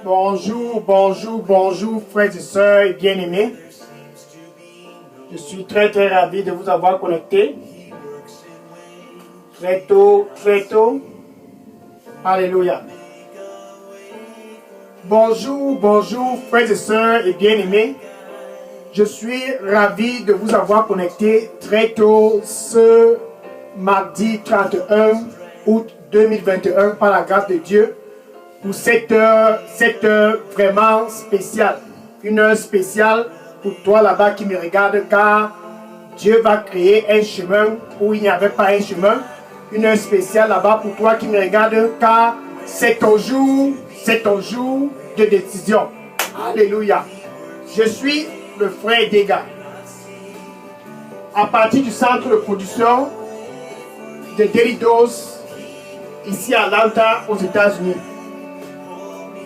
Bonjour, bonjour, bonjour, frères et sœurs bien-aimés. Je suis très ravi de vous avoir connecté. Très tôt. Alléluia. Bonjour, bonjour, frères et sœurs bien-aimés. Je suis ravi de vous avoir connecté très tôt ce mardi 31 août 2021 par la grâce de Dieu. Pour cette heure vraiment spéciale. Une heure spéciale pour toi là-bas qui me regarde, car Dieu va créer un chemin où il n'y avait pas un chemin. Une heure spéciale là-bas pour toi qui me regarde, car c'est ton jour de décision. Alléluia. Je suis le frère Dega. À partir du centre de production de Daily Dose, ici à Atlanta, aux États-Unis.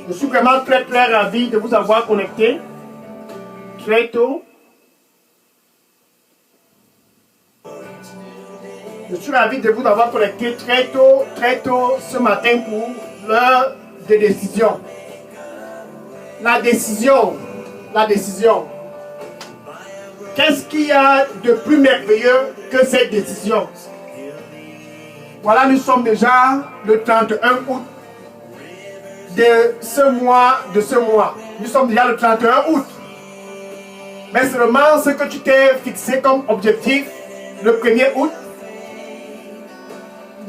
Je suis vraiment très ravi de vous avoir connecté très tôt. Je suis ravi de vous avoir connecté très tôt ce matin pour l'heure de décision. La décision. Qu'est-ce qu'il y a de plus merveilleux que cette décision? Voilà, nous sommes déjà le 31 août. De ce mois. Nous sommes déjà le 31 août. Mais seulement ce que tu t'es fixé comme objectif le 1er août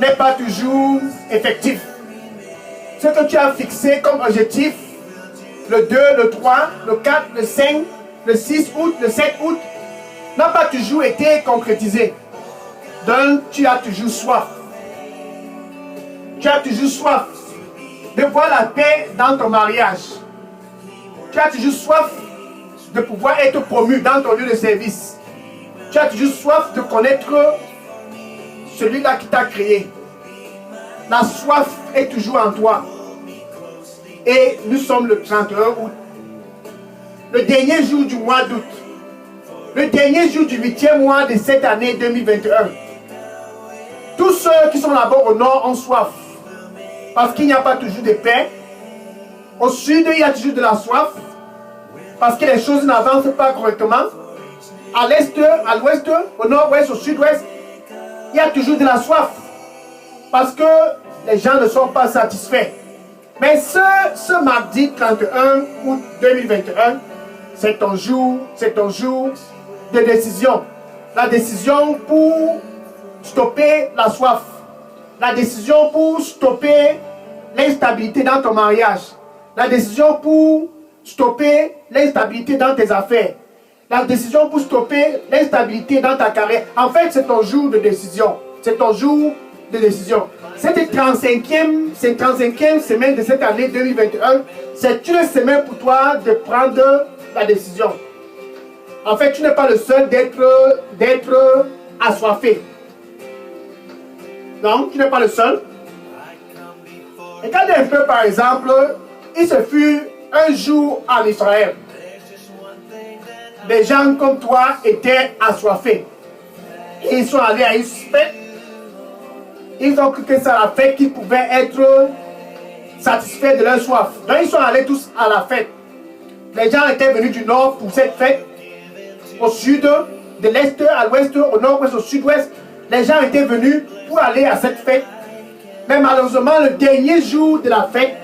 n'est pas toujours effectif. Ce que tu as fixé comme objectif le 2, le 3, le 4, le 5, le 6 août, le 7 août n'a pas toujours été concrétisé. Donc tu as toujours soif. Tu as toujours soif de voir la paix dans ton mariage. Tu as toujours soif de pouvoir être promu dans ton lieu de service. Tu as toujours soif de connaître celui-là qui t'a créé. La soif est toujours en toi. Et nous sommes le 31 août. Le dernier jour du mois d'août. Le dernier jour du 8e mois de cette année 2021. Tous ceux qui sont là-bas au nord ont soif. Parce qu'il n'y a pas toujours de paix. Au sud, il y a toujours de la soif. Parce que les choses n'avancent pas correctement. À l'est, à l'ouest, au nord-ouest, au sud-ouest, il y a toujours de la soif. Parce que les gens ne sont pas satisfaits. Mais ce mardi 31 août 2021, c'est ton jour de décision. La décision pour stopper la soif. La décision pour stopper l'instabilité dans ton mariage. La décision pour stopper l'instabilité dans tes affaires. La décision pour stopper l'instabilité dans ta carrière. En fait, c'est ton jour de décision. C'est ton jour de décision. Cette 35e semaine de cette année 2021, c'est une semaine pour toi de prendre la décision. En fait, tu n'es pas le seul d'être assoiffé. Non, tu n'es pas le seul. Regardez un peu, par exemple, il se fut un jour en Israël. Des gens comme toi étaient assoiffés. Et ils sont allés à une fête. Ils ont cru que c'est la fête qu'ils pouvaient être satisfaits de leur soif. Donc ils sont allés tous à la fête. Les gens étaient venus du nord pour cette fête. Au sud, de l'est à l'ouest, au nord-ouest, au sud-ouest. Les gens étaient venus pour aller à cette fête. Mais malheureusement, le dernier jour de la fête,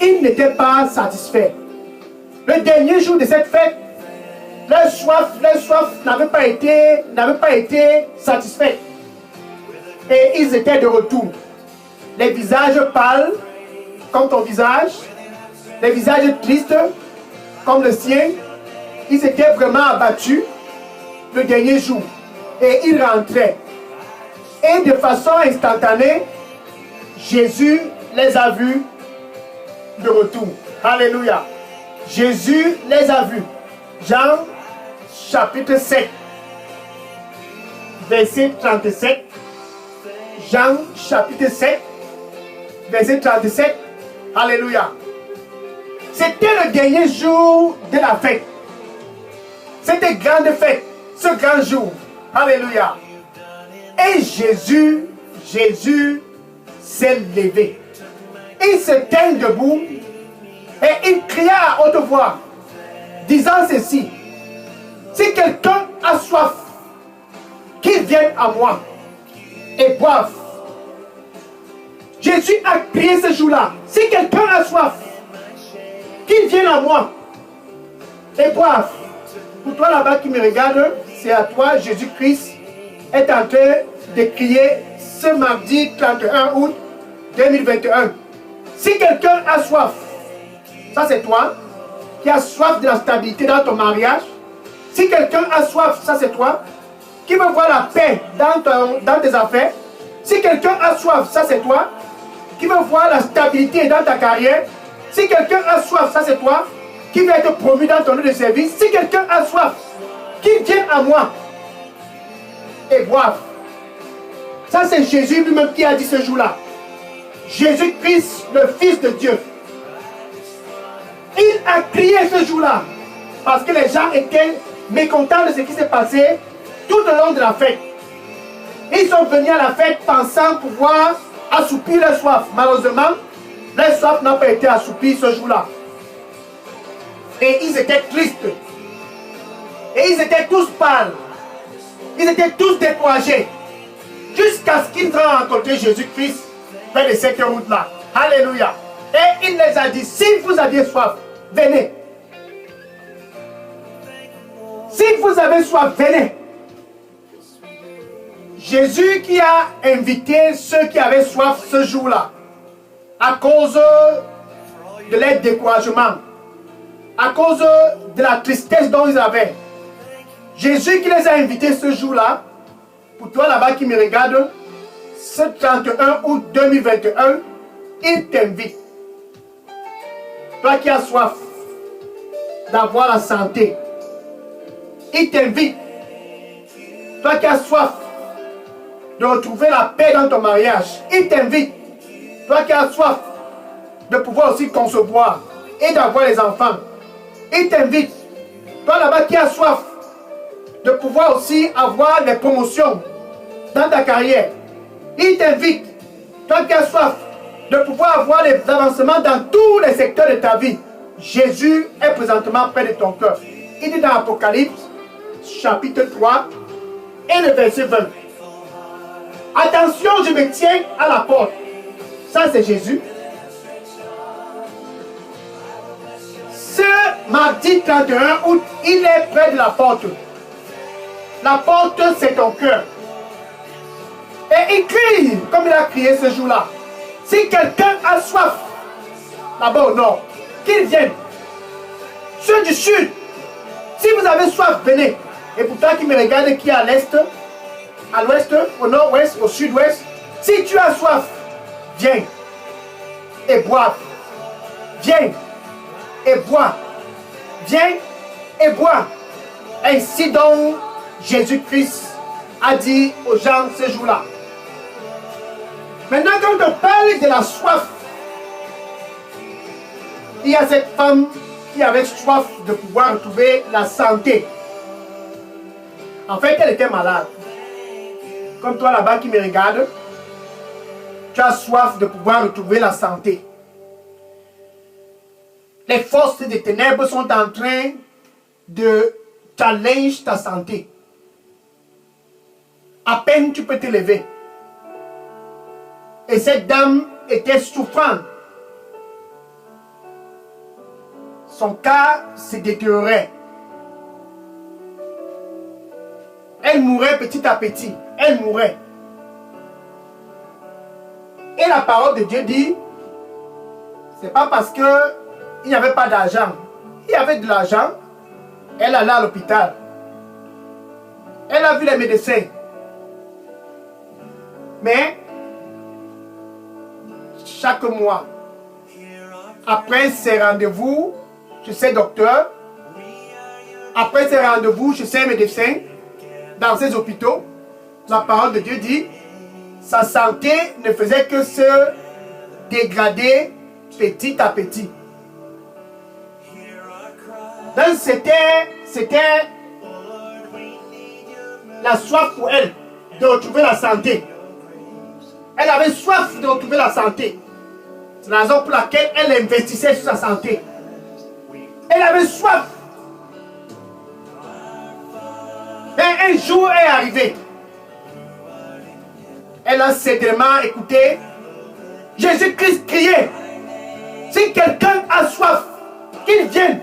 ils n'étaient pas satisfaits. Le dernier jour de cette fête, leur soif n'avait pas été satisfaite. Et ils étaient de retour. Les visages pâles, comme ton visage. Les visages tristes, comme le sien. Ils étaient vraiment abattus le dernier jour. Et ils rentraient. Et de façon instantanée, Jésus les a vus de retour. Alléluia. Jésus les a vus. Jean chapitre 7, verset 37. Jean chapitre 7, verset 37. Alléluia. C'était le dernier jour de la fête. C'était grande fête, ce grand jour. Alléluia. Et Jésus s'est levé. Il se tient debout Et il cria à haute voix, disant ceci, si quelqu'un a soif, qu'il vienne à moi et boive. Jésus a crié ce jour-là, si quelqu'un a soif, qu'il vienne à moi et boive. Pour toi là-bas qui me regarde, c'est à toi, Jésus-Christ est en train de crier ce mardi 31 août 2021. Si quelqu'un a soif, ça c'est toi qui as soif de la stabilité dans ton mariage. Si quelqu'un a soif, ça c'est toi qui veut voir la paix dans tes affaires. Si quelqu'un a soif, ça c'est toi qui veut voir la stabilité dans ta carrière. Si quelqu'un a soif, ça c'est toi qui veut être promu dans ton lieu de service. Si quelqu'un a soif, qu'il vienne à moi et boive. Ça c'est Jésus lui-même qui a dit ce jour-là. Jésus-Christ, le Fils de Dieu. Il a crié ce jour-là parce que les gens étaient mécontents de ce qui s'est passé tout au long de la fête. Ils sont venus à la fête pensant pouvoir assoupir leur soif. Malheureusement, leur soif n'a pas été assoupie ce jour-là. Et ils étaient tristes. Et ils étaient tous pâles. Ils étaient tous découragés. Jusqu'à ce qu'ils aient rencontré Jésus-Christ près de cette route-là. Alléluia. Et il les a dit, si vous aviez soif, venez. Si vous avez soif, venez. Jésus qui a invité ceux qui avaient soif ce jour-là, à cause de leur découragement, à cause de la tristesse dont ils avaient. Jésus qui les a invités ce jour-là, pour toi là-bas qui me regarde, ce 31 août 2021, il t'invite. Toi qui as soif d'avoir la santé, il t'invite. Toi qui as soif de retrouver la paix dans ton mariage, il t'invite. Toi qui as soif de pouvoir aussi concevoir et d'avoir les enfants, il t'invite. Toi là-bas qui as soif de pouvoir aussi avoir des promotions dans ta carrière, il t'invite. Toi qui as soif de pouvoir avoir des avancements dans tous les secteurs de ta vie, Jésus est présentement près de ton cœur. Il dit dans Apocalypse, chapitre 3, et le verset 20. Attention, je me tiens à la porte. Ça, c'est Jésus. Ce mardi 31 août, il est près de la porte. La porte, c'est ton cœur. Et il crie, comme il a crié ce jour-là. Si quelqu'un a soif, là-bas au nord, qu'il vienne. Ceux du sud, si vous avez soif, venez. Et pour toi qui me regarde, qui est à l'est, à l'ouest, au nord-ouest, au sud-ouest, si tu as soif, viens et bois. Viens et bois. Viens et bois. Ainsi donc, Jésus-Christ a dit aux gens ce jour-là. Maintenant, quand on parle de la soif, il y a cette femme qui avait soif de pouvoir retrouver la santé. En fait, elle était malade. Comme toi là-bas qui me regarde, tu as soif de pouvoir retrouver la santé. Les forces des ténèbres sont en train de challenger ta santé. À peine tu peux te lever. Et cette dame était souffrante. Son cas se détériorait. Elle mourait petit à petit. Elle mourait. Et la parole de Dieu dit, c'est pas parce qu'il n'y avait pas d'argent. Il y avait de l'argent. Elle allait à l'hôpital. Elle a vu les médecins. Mais, chaque mois, après ces rendez-vous chez ces docteurs, après ces rendez-vous chez ces médecins, dans ces hôpitaux, la parole de Dieu dit, sa santé ne faisait que se dégrader petit à petit. Donc c'était la soif pour elle de retrouver la santé. Elle avait soif de retrouver la santé. C'est la raison pour laquelle elle investissait sur sa santé. Elle avait soif. Mais un jour est arrivé. Elle a certainement écouté Jésus-Christ crier. Si quelqu'un a soif, qu'il vienne.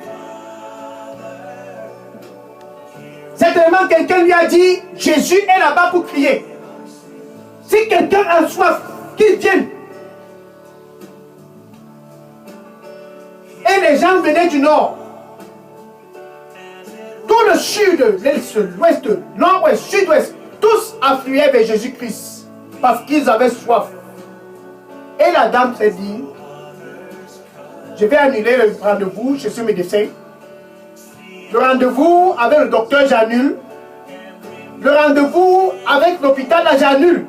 Certainement quelqu'un lui a dit, Jésus est là-bas pour crier. Si quelqu'un a soif, qu'il vienne. Et les gens venaient du nord. Tout le sud, l'est, l'ouest, nord-ouest, sud-ouest, tous affluaient vers Jésus-Christ parce qu'ils avaient soif. Et la dame s'est dit, je vais annuler le rendez-vous chez ce médecin. Le rendez-vous avec le docteur, j'annule. Le rendez-vous avec l'hôpital, là, j'annule.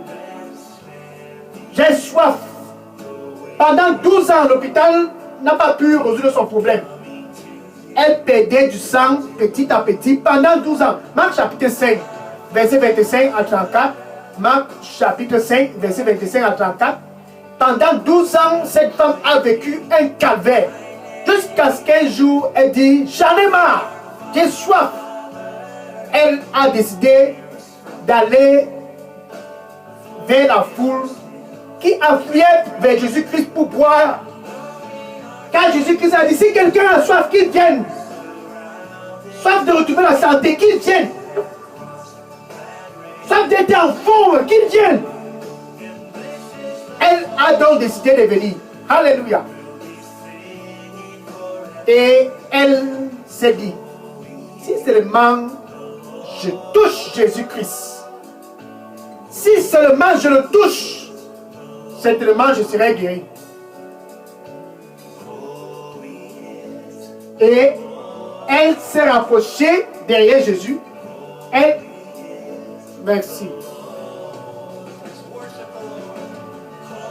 J'ai soif. Pendant 12 ans, l'hôpital n'a pas pu résoudre son problème. Elle perdait du sang petit à petit pendant 12 ans. Marc chapitre 5, verset 25 à 34. Marc chapitre 5, verset 25 à 34. Pendant 12 ans, cette femme a vécu un calvaire. Jusqu'à ce qu'un jour, elle dit, j'en ai marre, j'ai soif. Elle a décidé d'aller vers la foule qui affluait vers Jésus-Christ pour boire. Car Jésus-Christ a dit, si quelqu'un a soif, qu'il vienne. Soif de retrouver la santé, qu'il vienne. Soif d'être en forme, qu'il vienne. Elle a donc décidé de venir. Alléluia. Et elle s'est dit, si seulement je touche Jésus-Christ, si seulement je le touche, certainement je serai guéri. Et elle s'est rapprochée derrière Jésus. Merci.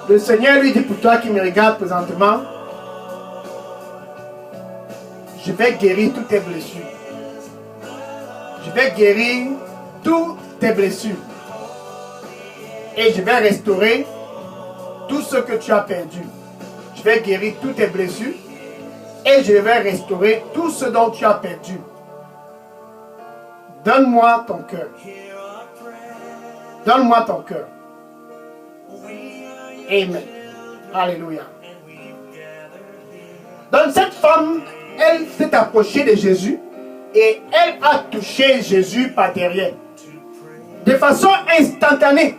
Le Seigneur lui dit, pour toi qui me regardes présentement, je vais guérir toutes tes blessures. Je vais guérir toutes tes blessures. Et je vais restaurer tout ce que tu as perdu. Je vais guérir toutes tes blessures. Et je vais restaurer tout ce dont tu as perdu. Donne-moi ton cœur. Donne-moi ton cœur. Amen. Alléluia. Donc cette femme, elle s'est approchée de Jésus et elle a touché Jésus par derrière. De façon instantanée,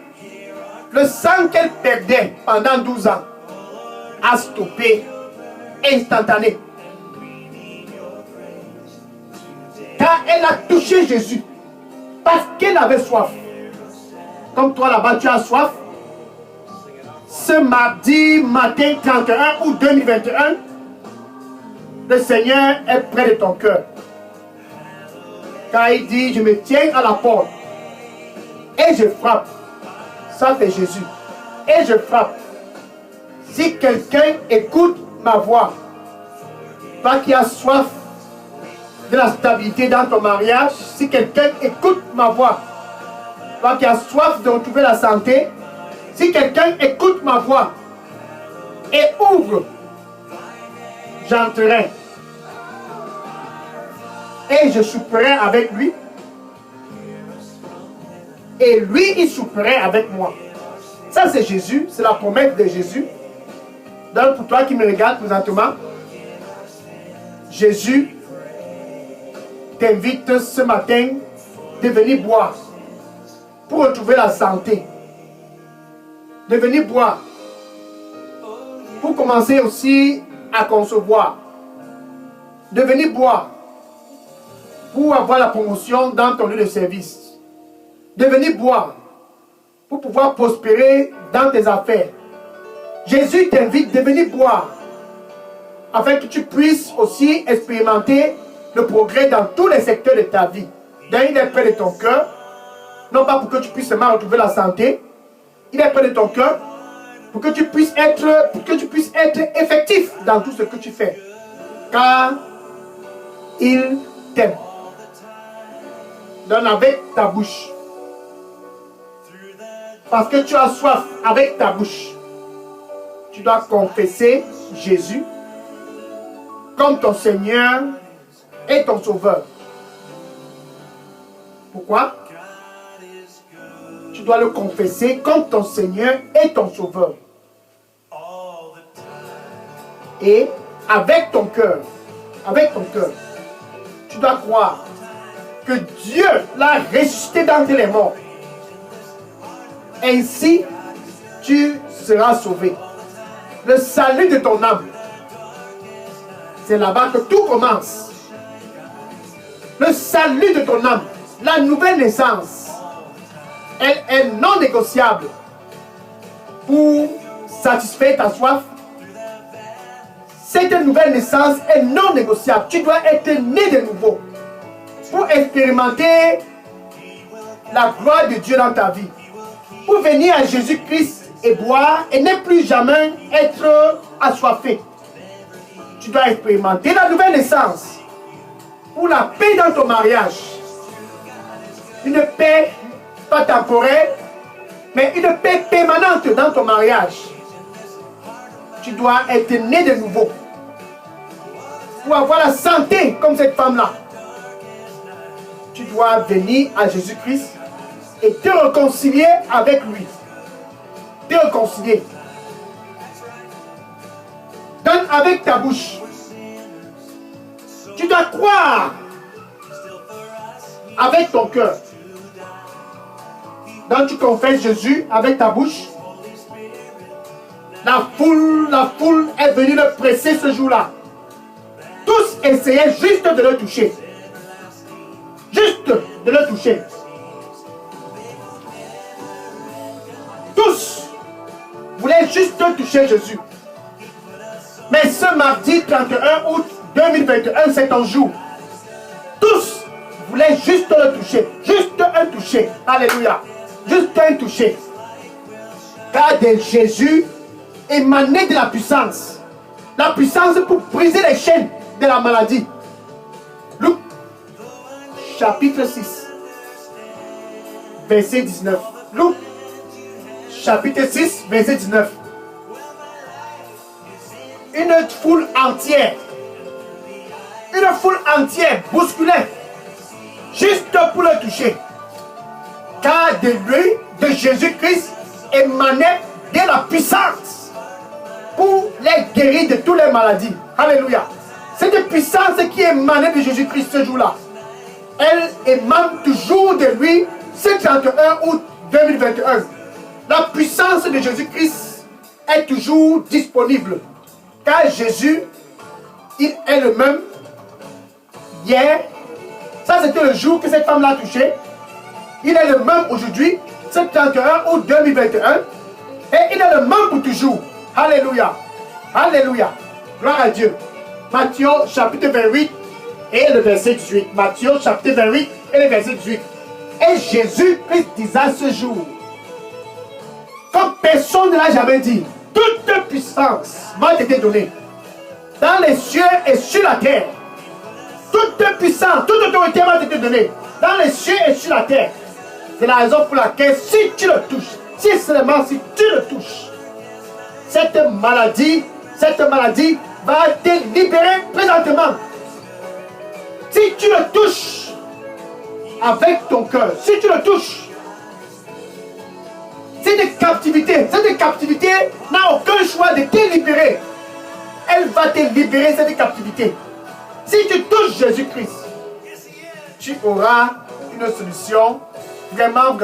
le sang qu'elle perdait pendant 12 ans a stoppé instantané. Car elle a touché Jésus parce qu'elle avait soif. Comme toi là-bas, tu as soif. Ce mardi matin 31 août 2021, le Seigneur est près de ton cœur. Car il dit, je me tiens à la porte et je frappe. Ça c'est Jésus. Et je frappe. Si quelqu'un écoute ma voix, pas qu'il a soif de la stabilité dans ton mariage, si quelqu'un écoute ma voix, pas qu'il a soif de retrouver la santé, si quelqu'un écoute ma voix et ouvre, j'entrerai et je souperai avec lui et lui il souperait avec moi. Ça c'est Jésus, c'est la promesse de Jésus. Donc pour toi qui me regardes présentement, Jésus t'invite ce matin de venir boire pour retrouver la santé. De venir boire pour commencer aussi à concevoir. De venir boire pour avoir la promotion dans ton lieu de service. De venir boire pour pouvoir prospérer dans tes affaires. Jésus t'invite de venir boire afin que tu puisses aussi expérimenter le progrès dans tous les secteurs de ta vie. Donc il est près de ton cœur, non pas pour que tu puisses seulement retrouver la santé, il est près de ton cœur pour que tu puisses être effectif dans tout ce que tu fais. Car il t'aime. Donne avec ta bouche. Parce que tu as soif avec ta bouche. Tu dois confesser Jésus comme ton Seigneur et ton Sauveur. Pourquoi? Tu dois le confesser comme ton Seigneur et ton Sauveur. Et avec ton cœur, tu dois croire que Dieu l'a ressuscité d'entre les morts. Ainsi, tu seras sauvé. Le salut de ton âme, c'est là-bas que tout commence. Le salut de ton âme, la nouvelle naissance, elle est non négociable pour satisfaire ta soif. Cette nouvelle naissance est non négociable. Tu dois être né de nouveau pour expérimenter la gloire de Dieu dans ta vie. Pour venir à Jésus-Christ et boire et ne plus jamais être assoiffé. Tu dois expérimenter la nouvelle naissance pour la paix dans ton mariage. Une paix pas temporaire, mais une paix permanente dans ton mariage. Tu dois être né de nouveau pour avoir la santé comme cette femme-là. Tu dois venir à Jésus-Christ et te réconcilier avec lui. Te réconcilier. Donne avec ta bouche. Tu dois croire avec ton cœur. Donc tu confesses Jésus avec ta bouche. La foule est venue le presser ce jour-là. Tous essayaient juste de le toucher. Juste de le toucher. Tous voulaient juste toucher Jésus. Mais ce mardi 31 août 2021, c'est ton jour. Tous voulaient juste le toucher. Juste un toucher. Alléluia. Juste un toucher. Car de Jésus émanait de la puissance. La puissance pour briser les chaînes de la maladie. Luc, chapitre 6, verset 19. Luc, chapitre 6, verset 19. Une foule entière bousculait juste pour le toucher. Car de lui, de Jésus-Christ, émanait de la puissance pour les guérir de toutes les maladies. Alléluia. Cette puissance qui émanait de Jésus-Christ ce jour-là, elle émane toujours de lui ce 31 août 2021. La puissance de Jésus-Christ est toujours disponible. Car Jésus, il est le même hier. Ça, c'était le jour que cette femme l'a touché. Il est le même aujourd'hui, ce 31 août 2021. Et il est le même pour toujours. Alléluia. Alléluia. Gloire à Dieu. Matthieu chapitre 28 et le verset 18. Matthieu chapitre 28 et le verset 18. Et Jésus-Christ disait ce jour, comme personne ne l'a jamais dit, toute puissance m'a été donnée dans les cieux et sur la terre. Toute puissance, toute autorité m'a été donnée dans les cieux et sur la terre. C'est la raison pour laquelle si tu le touches, si seulement si tu le touches, cette maladie va te libérer présentement. Si tu le touches avec ton cœur, si tu le touches, cette captivité n'a aucun choix de te libérer. Elle va te libérer, cette captivité. Si tu touches Jésus-Christ, tu auras une solution vraiment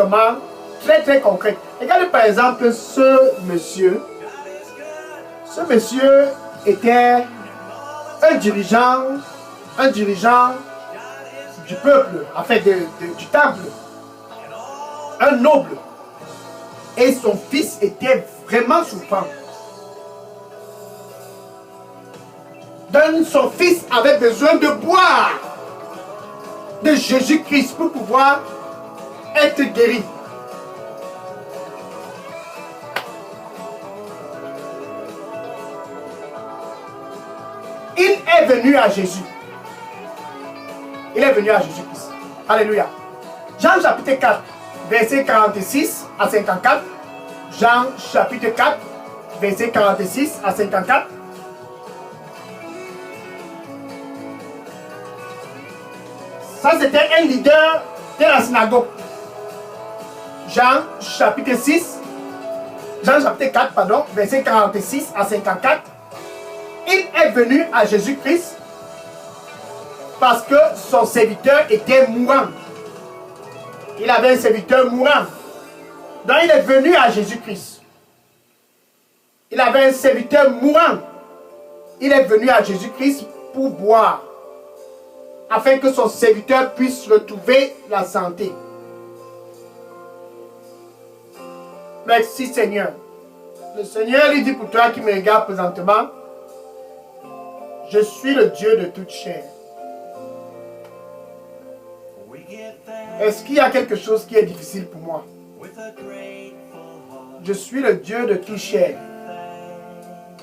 très concrète. Regardez par exemple ce monsieur. Ce monsieur était un dirigeant du peuple, en fait du temple, un noble. Et son fils était vraiment souffrant. Donc son fils avait besoin de boire de Jésus-Christ pour pouvoir être guéri. Il est venu à Jésus. Il est venu à Jésus-Christ. Alléluia. Jean chapitre 4, verset 46 à 54. Jean chapitre 4, verset 46 à 54. Ça, c'était un leader de la synagogue. Jean chapitre 6, Jean chapitre 4, pardon, verset 46 à 54. Il est venu à Jésus-Christ parce que son serviteur était mourant. Il avait un serviteur mourant. Donc il est venu à Jésus-Christ. Il avait un serviteur mourant. Il est venu à Jésus-Christ pour boire, afin que son serviteur puisse retrouver la santé. Merci Seigneur. Le Seigneur lui dit pour toi qui me regarde présentement, je suis le Dieu de toute chair. Est-ce qu'il y a quelque chose qui est difficile pour moi? Je suis le Dieu de toute chair.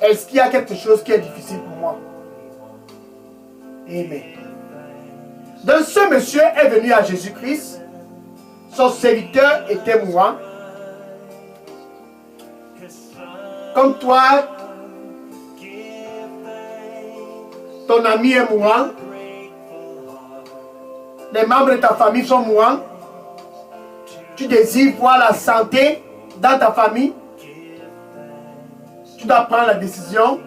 Est-ce qu'il y a quelque chose qui est difficile pour moi? Amen. Donc ce monsieur est venu à Jésus-Christ. Son serviteur était mourant. Comme toi, ton ami est mourant. Les membres de ta famille sont mourants. Tu désires voir la santé dans ta famille. Tu dois prendre la décision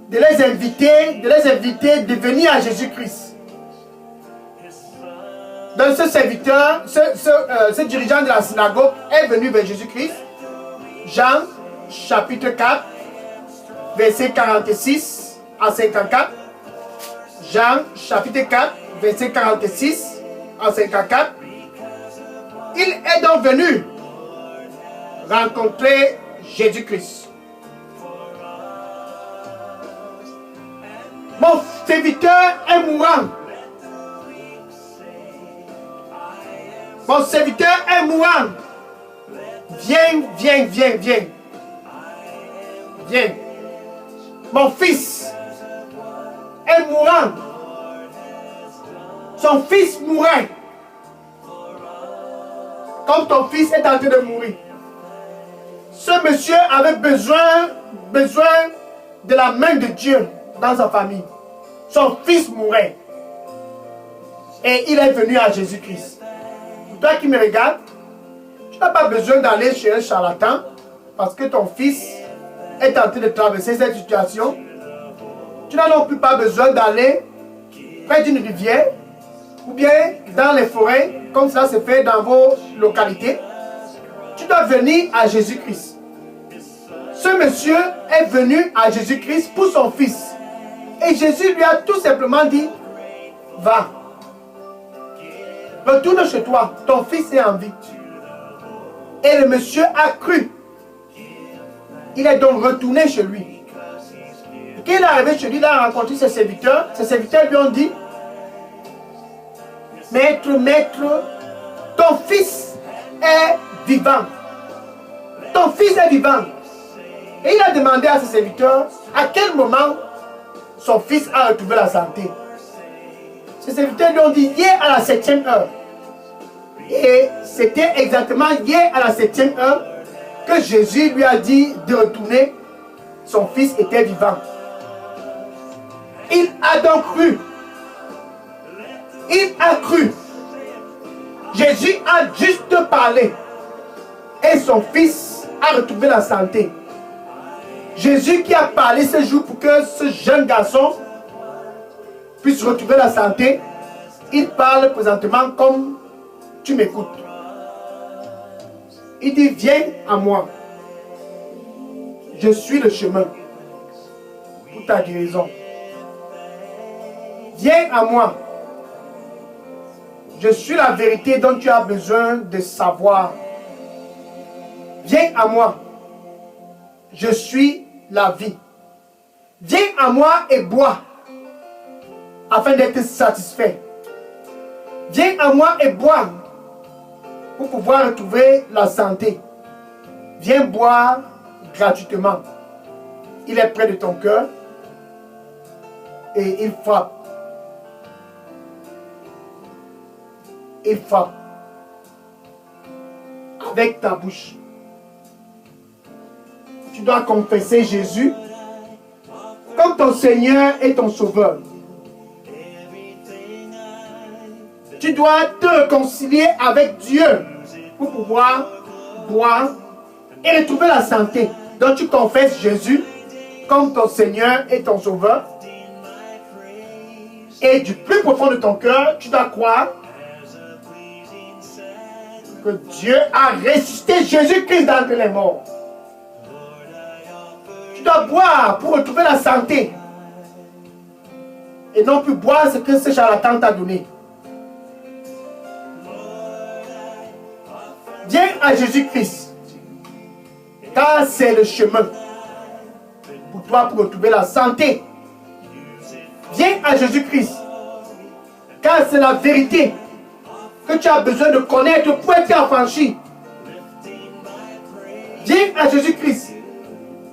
de les inviter de venir à Jésus-Christ. Donc ce serviteur, ce dirigeant de la synagogue est venu vers Jésus-Christ. Jean chapitre 4, verset 46 à 54. Jean chapitre 4, verset 46 à 54. Il est donc venu rencontrer Jésus-Christ. Mon serviteur est mourant. Mon serviteur est mourant. Viens, viens, viens, viens. Viens. Mon fils est mourant. Son fils mourait. Comme ton fils est en train de mourir. Ce monsieur avait besoin de la main de Dieu dans sa famille. Son fils mourait. Et il est venu à Jésus-Christ. Toi qui me regardes, tu n'as pas besoin d'aller chez un charlatan parce que ton fils est en train de traverser cette situation. Tu n'as non plus pas besoin d'aller près d'une rivière ou bien dans les forêts comme cela se fait dans vos localités. Tu dois venir à Jésus-Christ. Ce monsieur est venu à Jésus-Christ pour son fils. Et Jésus lui a tout simplement dit, va. Retourne chez toi, ton fils est en vie. Et le monsieur a cru. Il est donc retourné chez lui. Quand il est arrivé chez lui, il a rencontré ses serviteurs. Ses serviteurs lui ont dit, maître, ton fils est vivant. Ton fils est vivant. Et il a demandé à ses serviteurs à quel moment son fils a retrouvé la santé. Ses serviteurs lui ont dit hier à la 7e heure. Et c'était exactement hier à la 7e heure que Jésus lui a dit de retourner. Son fils était vivant. Il a donc cru. Il a cru. Jésus a juste parlé. Et son fils a retrouvé la santé. Jésus qui a parlé ce jour pour que ce jeune garçon puisse retrouver la santé, il parle présentement comme tu m'écoutes. Il dit, viens à moi. Je suis le chemin pour ta guérison. Viens à moi. Je suis la vérité dont tu as besoin de savoir. Viens à moi. Je suis la vie. Viens à moi et bois afin d'être satisfait. Viens à moi et bois pour pouvoir retrouver la santé. Viens boire gratuitement. Il est près de ton cœur et il frappe. Il frappe avec ta bouche. Tu dois confesser Jésus comme ton Seigneur et ton Sauveur. Tu dois te réconcilier avec Dieu pour pouvoir boire et retrouver la santé. Donc tu confesses Jésus comme ton Seigneur et ton Sauveur. Et du plus profond de ton cœur, tu dois croire que Dieu a ressuscité Jésus-Christ d'entre les morts. Tu dois boire pour retrouver la santé. Et non plus boire ce que ce charlatan t'a donné. Viens à Jésus-Christ. Car c'est le chemin pour toi pour retrouver la santé. Viens à Jésus-Christ. Car c'est la vérité que tu as besoin de connaître pour être affranchi. Viens à Jésus-Christ.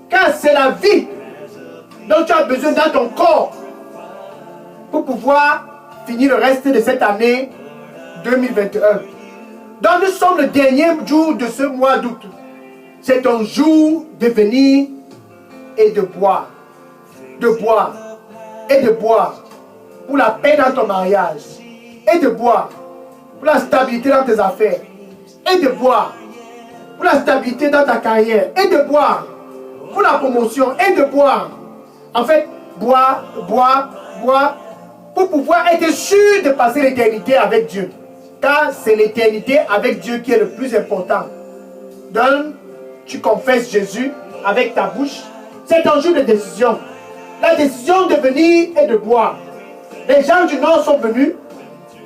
Car c'est la vie dont tu as besoin dans ton corps pour pouvoir finir le reste de cette année 2021. Donc nous sommes le dernier jour de ce mois d'août. C'est ton jour de venir et de boire. De boire. Et de boire. Pour la paix dans ton mariage. Et de boire. Pour la stabilité dans tes affaires. Et de boire. Pour la stabilité dans ta carrière. Et de boire. Pour la promotion. Et de boire. En fait, boire, boire, boire. Pour pouvoir être sûr de passer l'éternité avec Dieu. Car c'est l'éternité avec Dieu qui est le plus important. Donc, tu confesses Jésus avec ta bouche. C'est un jour de décision. La décision de venir et de boire. Les gens du nord sont venus,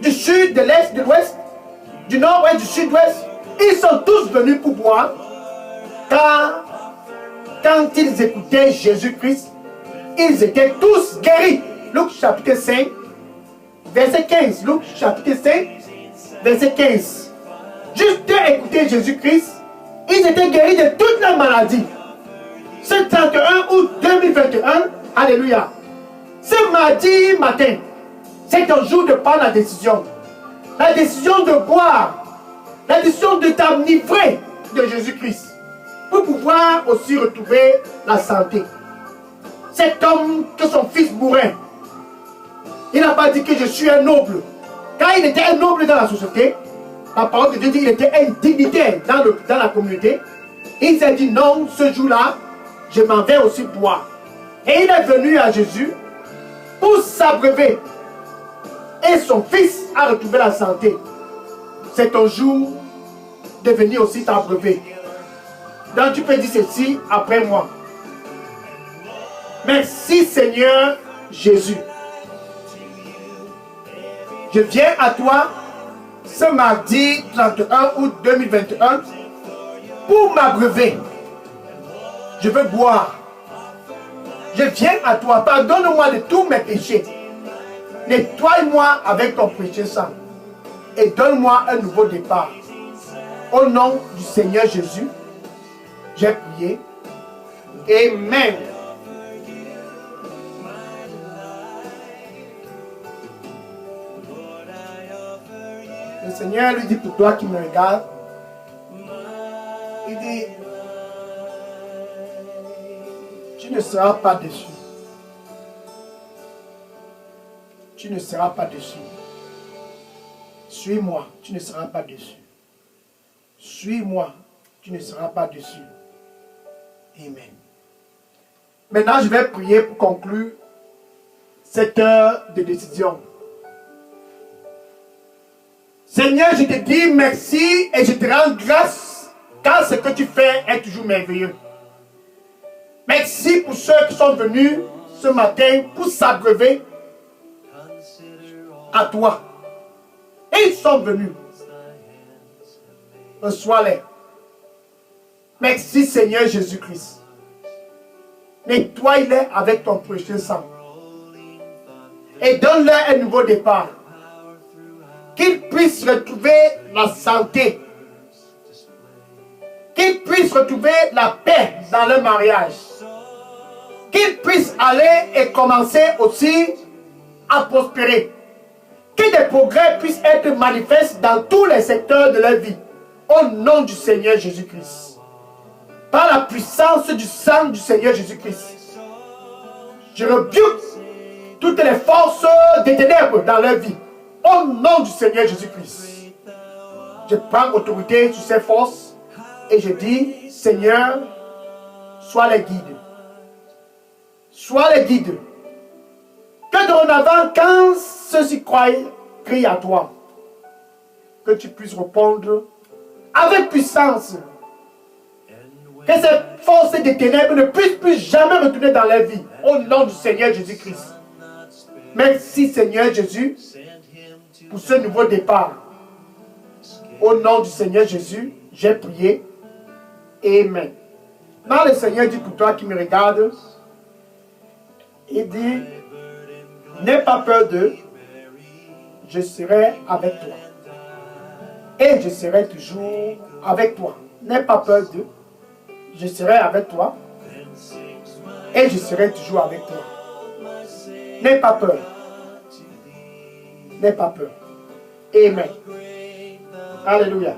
du sud, de l'est, de l'ouest, du nord-ouest, du sud-ouest. Ils sont tous venus pour boire. Car quand ils écoutaient Jésus-Christ, ils étaient tous guéris. Luc chapitre 5, verset 15. Luc chapitre 5, verset 15. Juste écouter Jésus-Christ, ils étaient guéris de toutes leurs maladies. Ce 31 août 2021, alléluia. Ce mardi matin, c'est un jour de prendre la décision. La décision de boire. La décision de t'enivrer de Jésus-Christ. Pour pouvoir aussi retrouver la santé. Cet homme que son fils mourait, il n'a pas dit que je suis un noble. Quand il était un noble dans la société, la parole de Dieu dit qu'il était un dignitaire dans la communauté. Il s'est dit non, ce jour-là, je m'en vais aussi boire. Et il est venu à Jésus pour s'abreuver. Et son fils a retrouvé la santé. C'est ton jour de venir aussi t'abreuver. Donc tu peux dire ceci après moi. Merci Seigneur Jésus. Je viens à toi ce mardi 31 août 2021 pour m'abreuver. Je veux boire. Je viens à toi. Pardonne-moi de tous mes péchés. Nettoie-moi avec ton précieux sang. Et donne-moi un nouveau départ. Au nom du Seigneur Jésus, j'ai prié. Amen. Le Seigneur lui dit pour toi qui me regarde, il dit, tu ne seras pas déçu. Tu ne seras pas déçu. Suis-moi, tu ne seras pas déçu. Suis-moi, tu ne seras pas déçu. Amen. Maintenant, je vais prier pour conclure cette heure de décision. Seigneur, je te dis merci et je te rends grâce car ce que tu fais est toujours merveilleux. Merci pour ceux qui sont venus ce matin pour s'abreuver à toi. Et ils sont venus. Reçois-les. Merci Seigneur Jésus-Christ. Nettoie-les avec ton précieux sang. Et donne-leur un nouveau départ. Qu'ils puissent retrouver la santé. Qu'ils puissent retrouver la paix dans leur mariage. Qu'ils puissent aller et commencer aussi à prospérer. Que des progrès puissent être manifestes dans tous les secteurs de leur vie. Au nom du Seigneur Jésus-Christ. Par la puissance du sang du Seigneur Jésus-Christ. Je rebuke toutes les forces des ténèbres dans leur vie. Au nom du Seigneur Jésus-Christ, je prends autorité sur ces forces et je dis, Seigneur, sois les guides. Sois les guides. Que dorénavant, quand ceux-ci crient à toi, que tu puisses répondre avec puissance. Que ces forces des ténèbres ne puissent plus jamais retourner dans leur vie. Au nom du Seigneur Jésus-Christ. Merci Seigneur Jésus pour ce nouveau départ. Au nom du Seigneur Jésus, j'ai prié. Amen. Maintenant le Seigneur dit pour toi qui me regarde, il dit, n'aie pas peur d'eux, je serai avec toi. Et je serai toujours avec toi. N'aie pas peur d'eux, je serai avec toi. Et je serai toujours avec toi. N'aie pas peur. N'aie pas peur. Amen. Alléluia.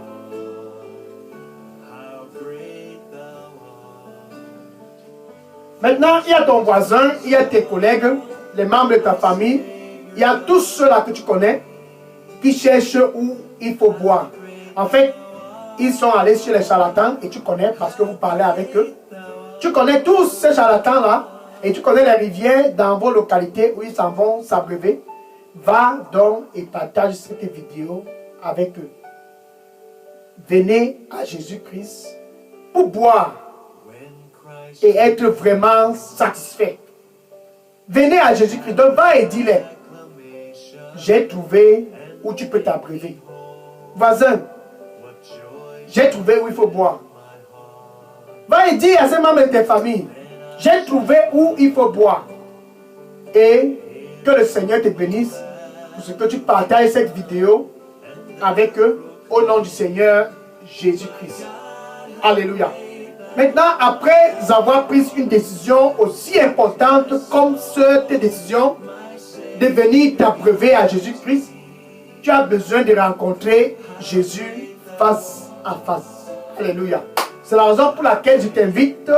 Maintenant, il y a ton voisin, il y a tes collègues, les membres de ta famille, il y a tous ceux-là que tu connais qui cherchent où il faut boire. En fait, ils sont allés chez les charlatans et tu connais parce que vous parlez avec eux. Tu connais tous ces charlatans-là et tu connais les rivières dans vos localités où ils s'en vont s'abreuver. Va donc et partage cette vidéo avec eux. Venez à Jésus-Christ pour boire et être vraiment satisfait. Venez à Jésus-Christ. Donc va et dis-les. J'ai trouvé où tu peux t'abreuver. Voisin, j'ai trouvé où il faut boire. Va et dis à ces membres de tes familles. J'ai trouvé où il faut boire. Et que le Seigneur te bénisse pour ce que tu partages cette vidéo avec eux au nom du Seigneur Jésus-Christ. Alléluia. Maintenant, après avoir pris une décision aussi importante comme cette décision de venir t'abreuver à Jésus-Christ, tu as besoin de rencontrer Jésus face à face. Alléluia. C'est la raison pour laquelle je t'invite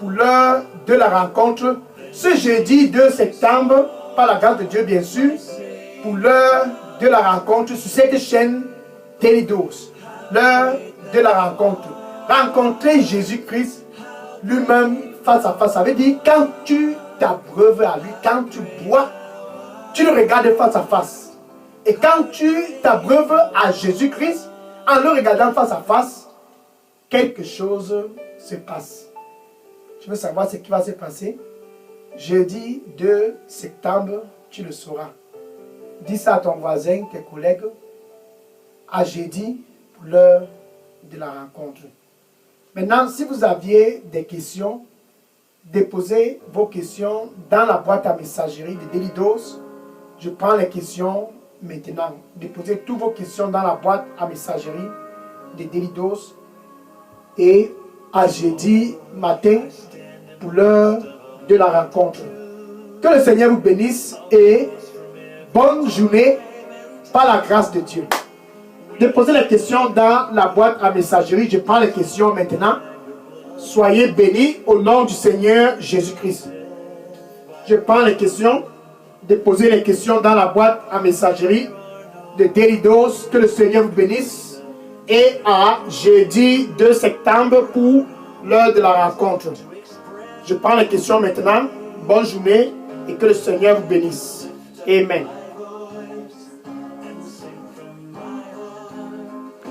pour l'heure de la rencontre ce jeudi 2 septembre, par la grâce de Dieu bien sûr, pour l'heure de la rencontre sur cette chaîne Télédose. L'heure de la rencontre. Rencontrer Jésus-Christ lui-même face à face. Ça veut dire quand tu t'abreuves à lui, quand tu bois, tu le regardes face à face. Et quand tu t'abreuves à Jésus-Christ, en le regardant face à face, quelque chose se passe. Tu veux savoir ce qui va se passer? Jeudi 2 septembre, tu le sauras. Dis ça à ton voisin, tes collègues, à jeudi pour l'heure de la rencontre. Maintenant, si vous aviez des questions, déposez vos questions dans la boîte à messagerie de Délidos. Je prends les questions maintenant. Déposez toutes vos questions dans la boîte à messagerie de Délidos. Et à jeudi matin pour l'heure de la rencontre. Que le Seigneur vous bénisse et bonne journée par la grâce de Dieu. Déposez les questions dans la boîte à messagerie. Je prends les questions maintenant. Soyez bénis au nom du Seigneur Jésus-Christ. Je prends les questions. Déposez les questions dans la boîte à messagerie de Délidos. Que le Seigneur vous bénisse. Et à jeudi 2 septembre pour l'heure de la rencontre. Je prends les questions maintenant. Bonne journée et que le Seigneur vous bénisse. Amen.